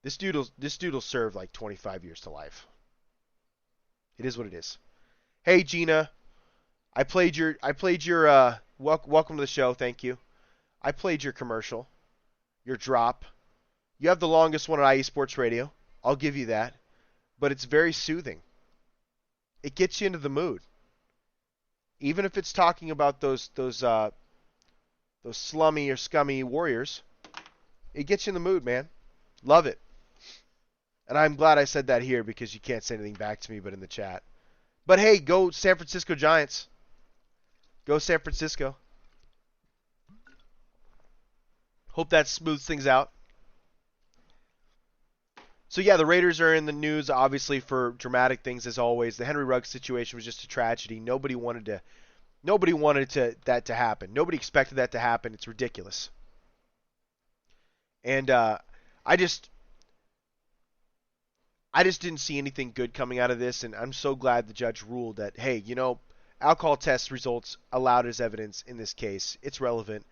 This dude will serve like 25 years to life. It is what it is. Hey Gina, I played your welcome to the show. Thank you. I played your commercial. Your drop. You have the longest one at IE Sports Radio. I'll give you that. But it's very soothing. It gets you into the mood. Even if it's talking about those slummy or scummy Warriors, it gets you in the mood, man. Love it. And I'm glad I said that here because you can't say anything back to me but in the chat. But hey, go San Francisco Giants. Go San Francisco. Hope that smooths things out. So yeah, the Raiders are in the news, obviously, for dramatic things as always. The Henry Ruggs situation was just a tragedy. Nobody wanted that to happen. Nobody expected that to happen. It's ridiculous. And I just didn't see anything good coming out of this, and I'm so glad the judge ruled that, hey, alcohol test results allowed as evidence in this case. It's relevant.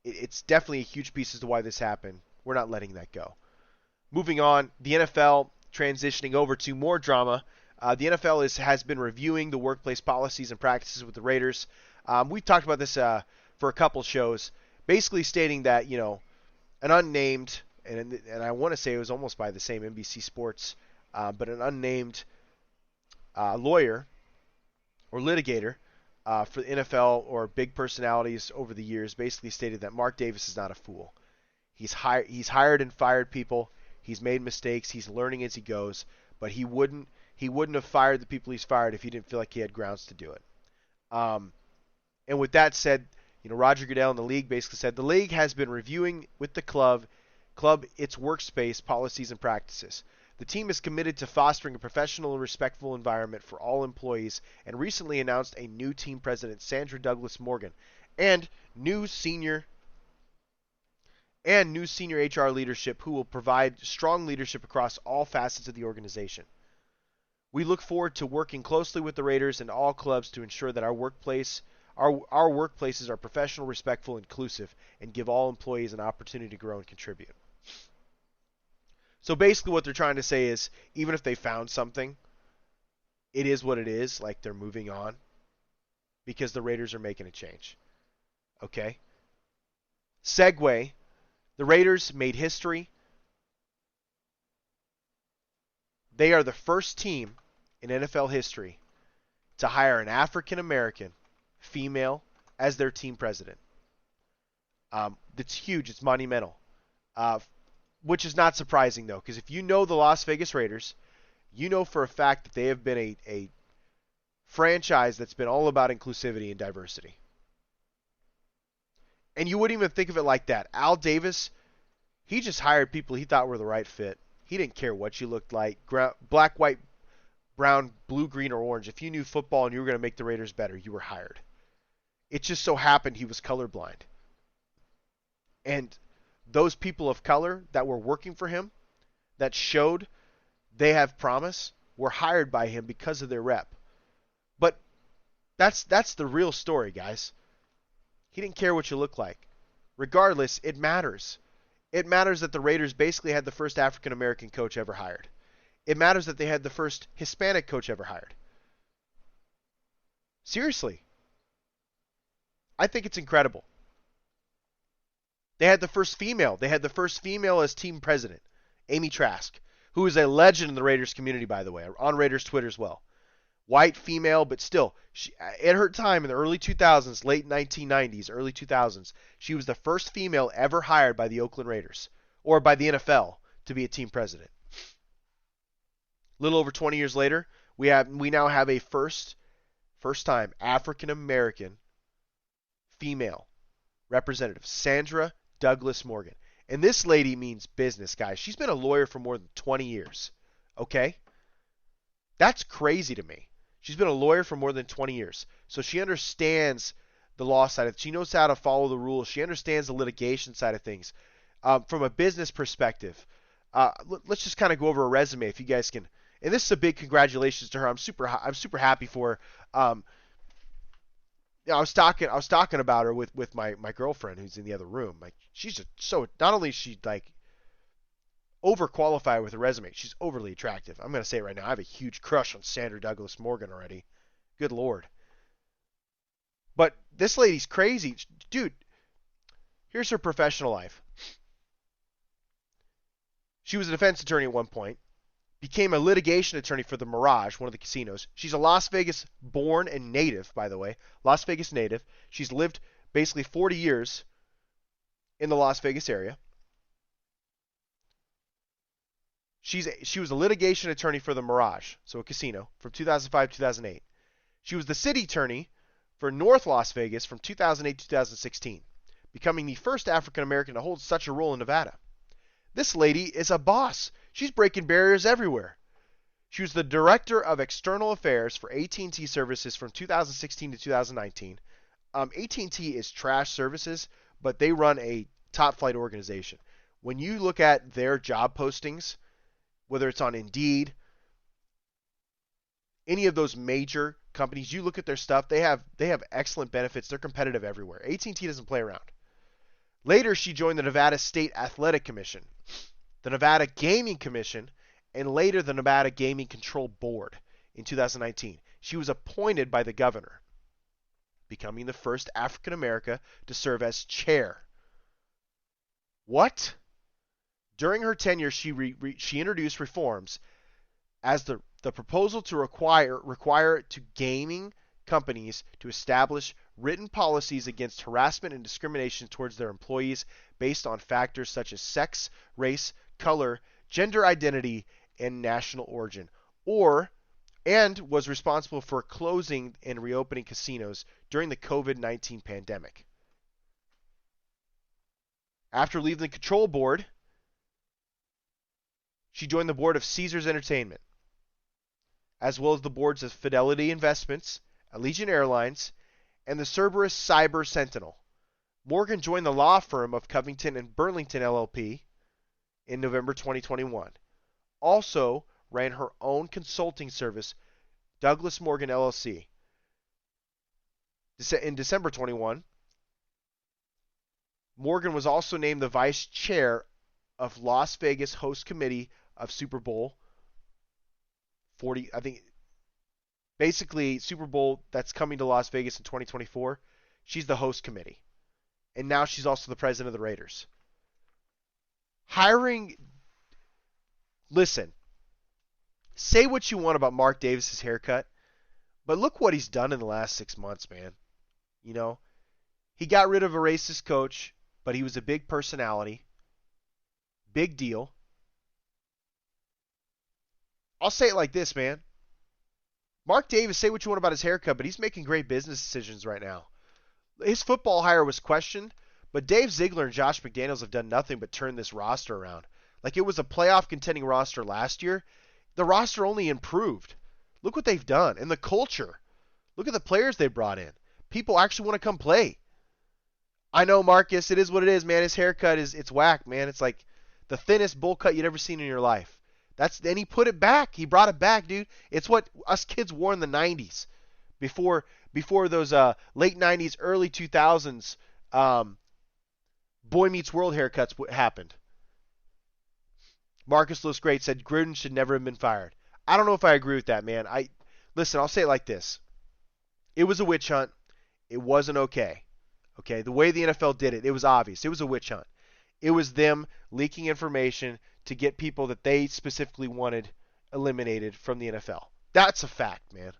It's definitely a huge piece as to why this happened. We're not letting that go. Moving on, the NFL transitioning over to more drama. The NFL has been reviewing the workplace policies and practices with the Raiders. We've talked about this for a couple shows, basically stating that, an unnamed, and I want to say it was almost by the same NBC Sports, but an unnamed lawyer or litigator for the NFL or big personalities over the years basically stated that Mark Davis is not a fool. He's hired and fired people. He's made mistakes. He's learning as he goes. But he wouldn't have fired the people he's fired if he didn't feel like he had grounds to do it. And with that said, Roger Goodell and the league basically said the league has been reviewing with the club its workspace policies and practices. The team is committed to fostering a professional and respectful environment for all employees and recently announced a new team president, Sandra Douglas Morgan, and new senior HR leadership who will provide strong leadership across all facets of the organization. We look forward to working closely with the Raiders and all clubs to ensure that our workplaces are professional, respectful, inclusive, and give all employees an opportunity to grow and contribute. So basically what they're trying to say is, even if they found something, it is what it is, like they're moving on, because the Raiders are making a change. Okay? Segue. The Raiders made history. They are the first team in NFL history to hire an African American female as their team president. That's huge. It's monumental. Which is not surprising, though, because if you know the Las Vegas Raiders, you know for a fact that they have been a franchise that's been all about inclusivity and diversity. And you wouldn't even think of it like that. Al Davis, he just hired people he thought were the right fit. He didn't care what you looked like. Black, white, brown, blue, green, or orange. If you knew football and you were going to make the Raiders better, you were hired. It just so happened he was colorblind. And those people of color that were working for him, that showed they have promise, were hired by him because of their rep. But that's the real story, guys. He didn't care what you look like. Regardless, it matters. It matters that the Raiders basically had the first African American coach ever hired. It matters that they had the first Hispanic coach ever hired. Seriously. I think it's incredible. They had the first female. They had the first female as team president, Amy Trask, who is a legend in the Raiders community, by the way, on Raiders Twitter as well. White, female, but still, at her time in the early 2000s, late 1990s, early 2000s, she was the first female ever hired by the Oakland Raiders, or by the NFL, to be a team president. A little over 20 years later, we now have a first time African American female representative, Sandra Douglas Morgan. And this lady means business, guys. She's been a lawyer for more than 20 years. Okay? That's crazy to me. She's been a lawyer for more than 20 years. So she understands the law side of it. She knows how to follow the rules. She understands the litigation side of things. From a business perspective, let's just kind of go over a resume if you guys can. And this is a big congratulations to her. I'm super happy for her. I was talking about her with my girlfriend who's in the other room. Like, she's just so, not only is she like overqualified with a resume, she's overly attractive. I'm gonna say it right now. I have a huge crush on Sandra Douglas Morgan already. Good Lord. But this lady's crazy, dude. Here's her professional life. She was a defense attorney at one point. Became a litigation attorney for the Mirage, one of the casinos. She's a Las Vegas born and native, by the way. Las Vegas native. She's lived basically 40 years in the Las Vegas area. She was a litigation attorney for the Mirage, so a casino, from 2005 to 2008. She was the city attorney for North Las Vegas from 2008 to 2016, becoming the first African American to hold such a role in Nevada. This lady is a boss. She's breaking barriers everywhere. She was the director of external affairs for AT&T Services from 2016 to 2019. AT&T is trash services, but they run a top-flight organization. When you look at their job postings, whether it's on Indeed, any of those major companies, you look at their stuff, they have excellent benefits. They're competitive everywhere. AT&T doesn't play around. Later, she joined the Nevada State Athletic Commission, the Nevada Gaming Commission, and later the Nevada Gaming Control Board in 2019. She was appointed by the governor, becoming the first African American to serve as chair. What? During her tenure, she introduced reforms as the proposal to require to gaming companies to establish written policies against harassment and discrimination towards their employees based on factors such as sex, race, color, gender identity, and national origin, and was responsible for closing and reopening casinos during the COVID-19 pandemic. After leaving the control board, she joined the board of Caesars Entertainment, as well as the boards of Fidelity Investments, Allegiant Airlines, and the Cerberus Cyber Sentinel. Morgan joined the law firm of Covington and Burlington LLP in November 2021. Also ran her own consulting service, Douglas Morgan LLC. In December 21, Morgan was also named the vice chair of Las Vegas host committee of Super Bowl 40, I think, basically Super Bowl that's coming to Las Vegas in 2024. She's the host committee. And now she's also the president of the Raiders. Listen, say what you want about Mark Davis's haircut, but look what he's done in the last 6 months, man. You know, he got rid of a racist coach, but he was a big personality. Big deal. I'll say it like this, man. Mark Davis, say what you want about his haircut, but he's making great business decisions right now. His football hire was questioned, but Dave Ziegler and Josh McDaniels have done nothing but turn this roster around. Like it was a playoff contending roster last year. The roster only improved. Look what they've done. And the culture. Look at the players they brought in. People actually want to come play. I know, Marcus, it is what it is, man. His haircut it's whack, man. It's like the thinnest bowl cut you'd ever seen in your life. Then he put it back. He brought it back, dude. It's what us kids wore in the 90s. Before those late 90s, early 2000s Boy Meets World haircuts happened. Marcus looks great, said Gruden should never have been fired. I don't know if I agree with that, man. Listen, I'll say it like this. It was a witch hunt. It wasn't okay. Okay, the way the NFL did it, it was obvious. It was a witch hunt. It was them leaking information to get people that they specifically wanted eliminated from the NFL. That's a fact, man.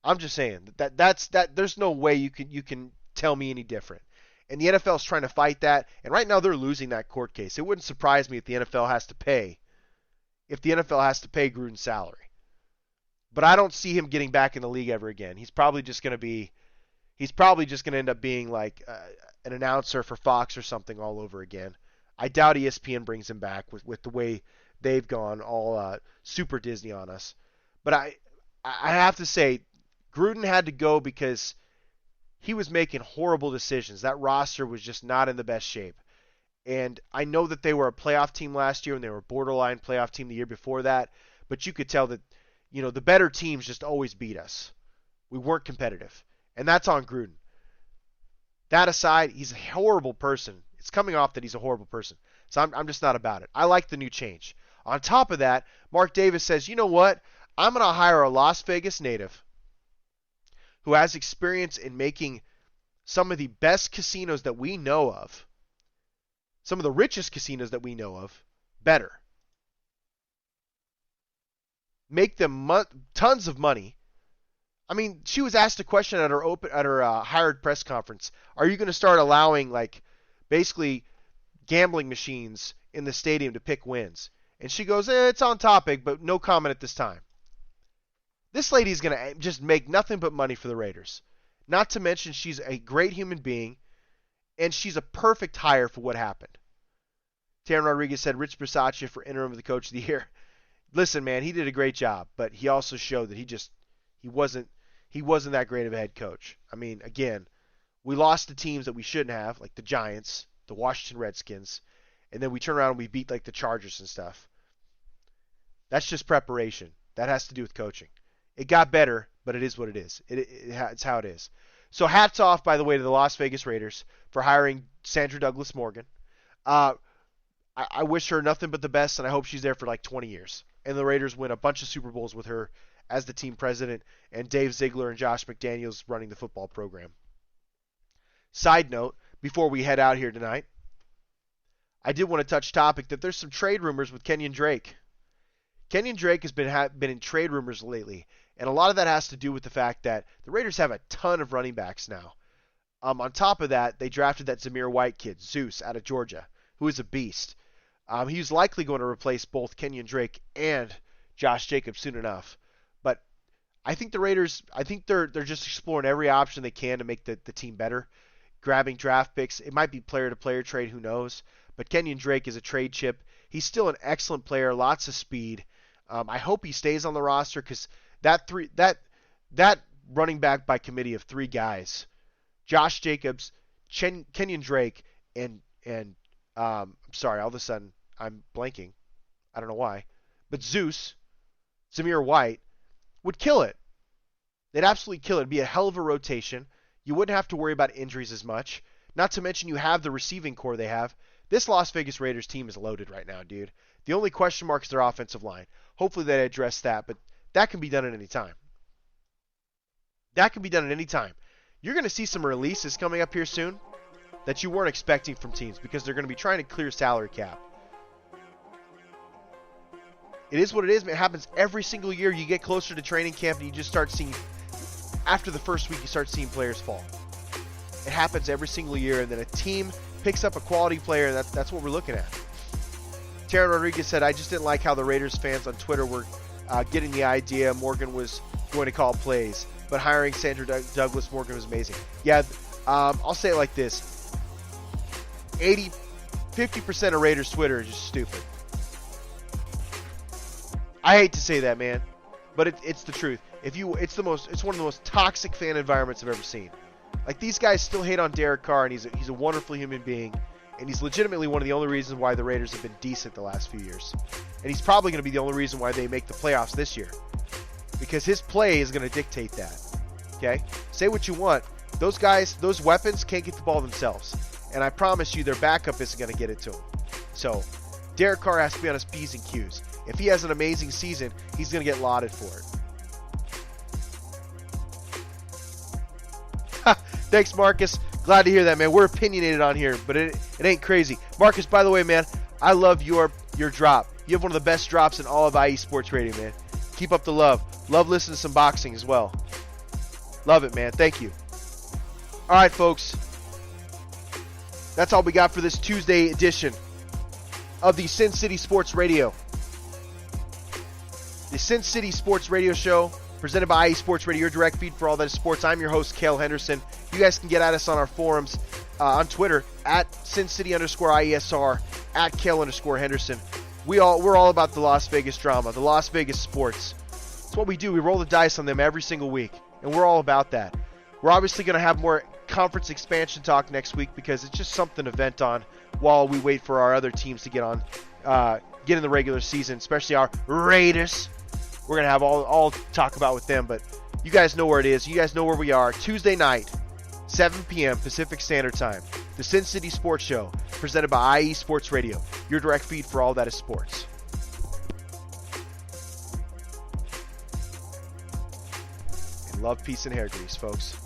I'm just saying that's there's no way you can tell me any different. And the NFL is trying to fight that, and right now they're losing that court case. It wouldn't surprise me if the NFL has to pay Gruden's salary. But I don't see him getting back in the league ever again. He's probably just going to end up being like an announcer for Fox or something all over again. I doubt ESPN brings him back with the way they've gone all super Disney on us. But I have to say, Gruden had to go because he was making horrible decisions. That roster was just not in the best shape. And I know that they were a playoff team last year and they were a borderline playoff team the year before that. But you could tell that, the better teams just always beat us. We weren't competitive. And that's on Gruden. That aside, he's a horrible person. It's coming off that he's a horrible person. So I'm just not about it. I like the new change. On top of that, Mark Davis says, you know what? I'm going to hire a Las Vegas native who has experience in making some of the best casinos that we know of, some of the richest casinos that we know of, better. Make them tons of money. I mean, she was asked a question at her hired press conference. Are you going to start allowing basically gambling machines in the stadium to pick wins? And she goes, it's on topic, but no comment at this time. This lady's going to just make nothing but money for the Raiders. Not to mention she's a great human being, and she's a perfect hire for what happened. Taryn Rodriguez said Rich Bisaccia for interim of the coach of the year. Listen, man, he did a great job, but he also showed that he wasn't that great of a head coach. I mean, again, we lost to teams that we shouldn't have, like the Giants, the Washington Redskins, and then we turn around and we beat the Chargers and stuff. That's just preparation. That has to do with coaching. It got better, but it is what it is. It's how it is. So hats off, by the way, to the Las Vegas Raiders for hiring Sandra Douglas Morgan. I wish her nothing but the best, and I hope she's there for 20 years. And the Raiders win a bunch of Super Bowls with her as the team president, and Dave Ziegler and Josh McDaniels running the football program. Side note, before we head out here tonight, I did want to touch topic that there's some trade rumors with Kenyon Drake. Kenyon Drake has been in trade rumors lately, And a lot of that has to do with the fact that the Raiders have a ton of running backs now. On top of that, they drafted that Zamir White kid, Zeus, out of Georgia, who is a beast. He's likely going to replace both Kenyon Drake and Josh Jacobs soon enough. But I think the Raiders, they're just exploring every option they can to make the team better. Grabbing draft picks. It might be player-to-player trade, who knows. But Kenyon Drake is a trade chip. He's still an excellent player, lots of speed. I hope he stays on the roster because that running back by committee of three guys, Josh Jacobs, Kenyon Drake, and sorry, all of a sudden I'm blanking. I don't know why. But Zeus, Zamir White, would kill it. They'd absolutely kill it. It'd be a hell of a rotation. You wouldn't have to worry about injuries as much. Not to mention you have the receiving core they have. This Las Vegas Raiders team is loaded right now, dude. The only question mark is their offensive line. Hopefully they address that, but that can be done at any time. That can be done at any time. You're going to see some releases coming up here soon that you weren't expecting from teams because they're going to be trying to clear salary cap. It is what it is. It happens every single year. You get closer to training camp and you just start seeing, after the first week, you start seeing players fall. It happens every single year, and then a team picks up a quality player, and that's what we're looking at. Taryn Rodriguez said, I just didn't like how the Raiders fans on Twitter were getting the idea Morgan was going to call plays, but hiring Sandra Douglas Morgan was amazing. Yeah, I'll say it like this. 50% of Raiders Twitter is just stupid. I hate to say that, man, but it's the truth. It's one of the most toxic fan environments I've ever seen. Like, these guys still hate on Derek Carr, and he's a wonderful human being, and he's legitimately one of the only reasons why the Raiders have been decent the last few years. And he's probably going to be the only reason why they make the playoffs this year, because his play is going to dictate that. Okay? Say what you want. Those guys, those weapons can't get the ball themselves, and I promise you their backup isn't going to get it to him. So Derek Carr has to be on his P's and Q's. If he has an amazing season, he's going to get lauded for it. Thanks, Marcus. Glad to hear that, man. We're opinionated on here, but it ain't crazy. Marcus, by the way, man, I love your drop. You have one of the best drops in all of IE Sports Radio, man. Keep up the love. Love listening to some boxing as well. Love it, man. Thank you. All right, folks. That's all we got for this Tuesday edition of the Sin City Sports Radio. The Sin City Sports Radio Show, presented by IE Sports Radio, your direct feed for all that is sports. I'm your host, Cale Henderson. You guys can get at us on our forums on Twitter, at SinCity_IESR, at Cale_Henderson. We're all about the Las Vegas drama, the Las Vegas sports. It's what we do. We roll the dice on them every single week, and we're all about that. We're obviously going to have more conference expansion talk next week because it's just something to vent on while we wait for our other teams to get in the regular season, especially our Raiders. We're going to have all talk about with them, but you guys know where it is. You guys know where we are. Tuesday night, 7 p.m. Pacific Standard Time. The Sin City Sports Show, presented by IE Sports Radio, your direct feed for all that is sports. And love, peace, and hair grease, folks.